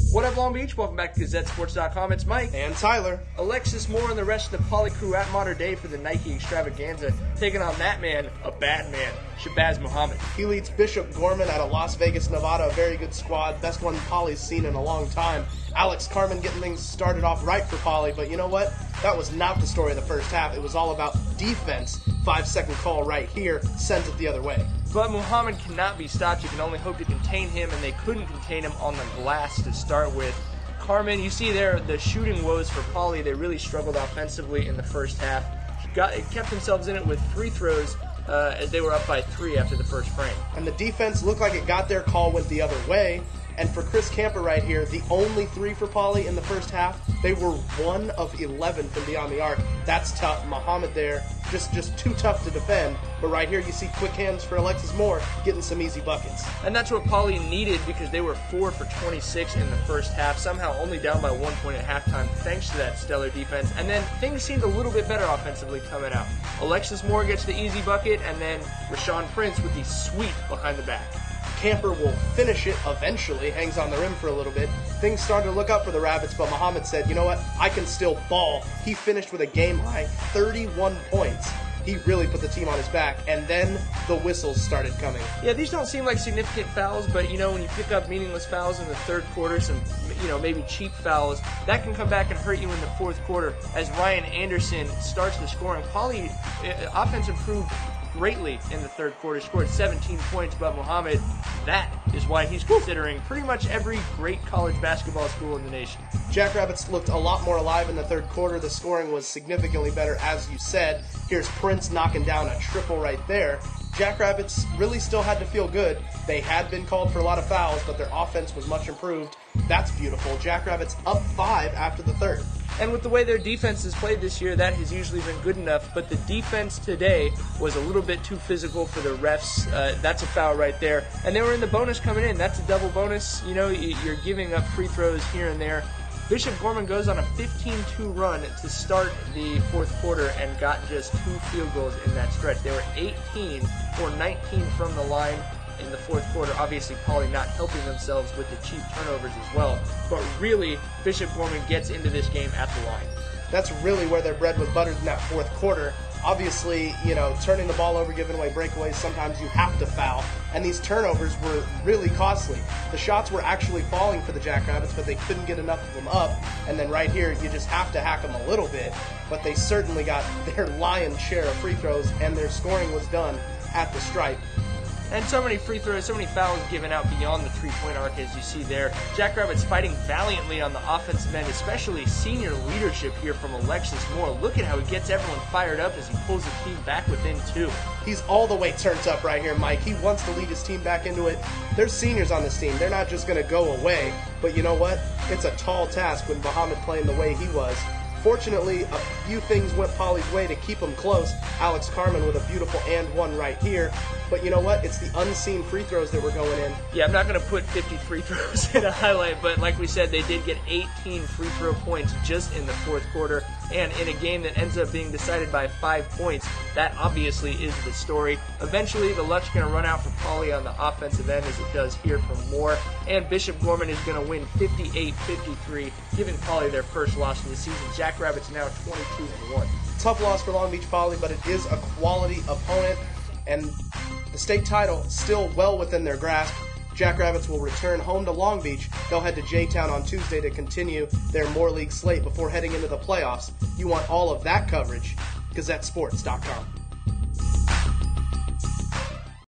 What up, Long Beach? Welcome back to GazetteSports.com. It's Mike. And Tyler. Alexis Moore and the rest of the Poly crew at Modern Day for the Nike Extravaganza, taking on that man, a bad man, Shabazz Muhammad. He leads Bishop Gorman out of Las Vegas, Nevada, a very good squad, best one Poly's seen in a long time. Alex Carmen getting things started off right for Poly, but you know what? That was not the story of the first half. It was all about defense. 5-second call right here, sent it the other way. But Muhammad cannot be stopped. You can only hope to contain him, and they couldn't contain him on the glass to start with. Carmen, you see there the shooting woes for Poly. They really struggled offensively in the first half. Kept themselves in it with free throws as they were up by 3 after the first frame. And the defense looked like it got their call, went the other way. And for Chris Camper right here, the only 3 for Poly in the first half, they were 1 of 11 from beyond the arc. That's tough. Muhammad there, just too tough to defend. But right here you see quick hands for Alexis Moore getting some easy buckets. And that's what Poly needed, because they were 4 for 26 in the first half, somehow only down by 1 point at halftime thanks to that stellar defense. And then things seemed a little bit better offensively coming out. Alexis Moore gets the easy bucket, and then Rashawn Prince with the sweep behind the back. Camper will finish it eventually, hangs on the rim for a little bit. Things started to look up for the Rabbits, but Muhammad said, you know what, I can still ball. He finished with a game-high 31 points. He really put the team on his back, and then the whistles started coming. Yeah, these don't seem like significant fouls, but you know, when you pick up meaningless fouls in the third quarter, some, maybe cheap fouls, that can come back and hurt you in the fourth quarter. As Ryan Anderson starts the scoring, Poly offense improved greatly in the third quarter, scored 17 points, but Muhammad, that is why he's considering pretty much every great college basketball school in the nation. Jackrabbits looked a lot more alive in the third quarter. The scoring was significantly better, as you said. Here's Prince knocking down a triple right there. Jackrabbits really still had to feel good. They had been called for a lot of fouls, but their offense was much improved. That's beautiful. Jackrabbits up 5 after the third. And with the way their defense has played this year, that has usually been good enough. But the defense today was a little bit too physical for the refs. That's a foul right there. And they were in the bonus coming in. That's a double bonus. You're giving up free throws here and there. Bishop Gorman goes on a 15-2 run to start the fourth quarter and got just 2 field goals in that stretch. They were 18 for 19 from the line in the fourth quarter. Obviously, Poly not helping themselves with the cheap turnovers as well. But really, Bishop Gorman gets into this game at the line. That's really where their bread was buttered in that fourth quarter. Obviously, turning the ball over, giving away breakaways, sometimes you have to foul. And these turnovers were really costly. The shots were actually falling for the Jackrabbits, but they couldn't get enough of them up. And then right here, you just have to hack them a little bit. But they certainly got their lion's share of free throws, and their scoring was done at the stripe. And so many free throws, so many fouls given out beyond the three-point arc, as you see there. Jackrabbits fighting valiantly on the offensive end, especially senior leadership here from Alexis Moore. Look at how he gets everyone fired up as he pulls the team back within 2. He's all the way turned up right here, Mike. He wants to lead his team back into it. There's seniors on this team. They're not just going to go away. But you know what? It's a tall task when Muhammad playing the way he was. Fortunately, a few things went Poly's way to keep them close. Alex Carmen with a beautiful and one right here. But you know what? It's the unseen free throws that were going in. Yeah, I'm not going to put 50 free throws in a highlight, but like we said, they did get 18 free throw points just in the fourth quarter. And in a game that ends up being decided by 5 points, that obviously is the story. Eventually, the luck's going to run out for Poly on the offensive end, as it does here for Moore. And Bishop Gorman is going to win 58-53, giving Poly their first loss of the season. Jackrabbits now 22-1. Tough loss for Long Beach Poly, but it is a quality opponent. And the state title still well within their grasp. Jackrabbits will return home to Long Beach. They'll head to J-Town on Tuesday to continue their Moore League slate before heading into the playoffs. You want all of that coverage, GazetteSports.com.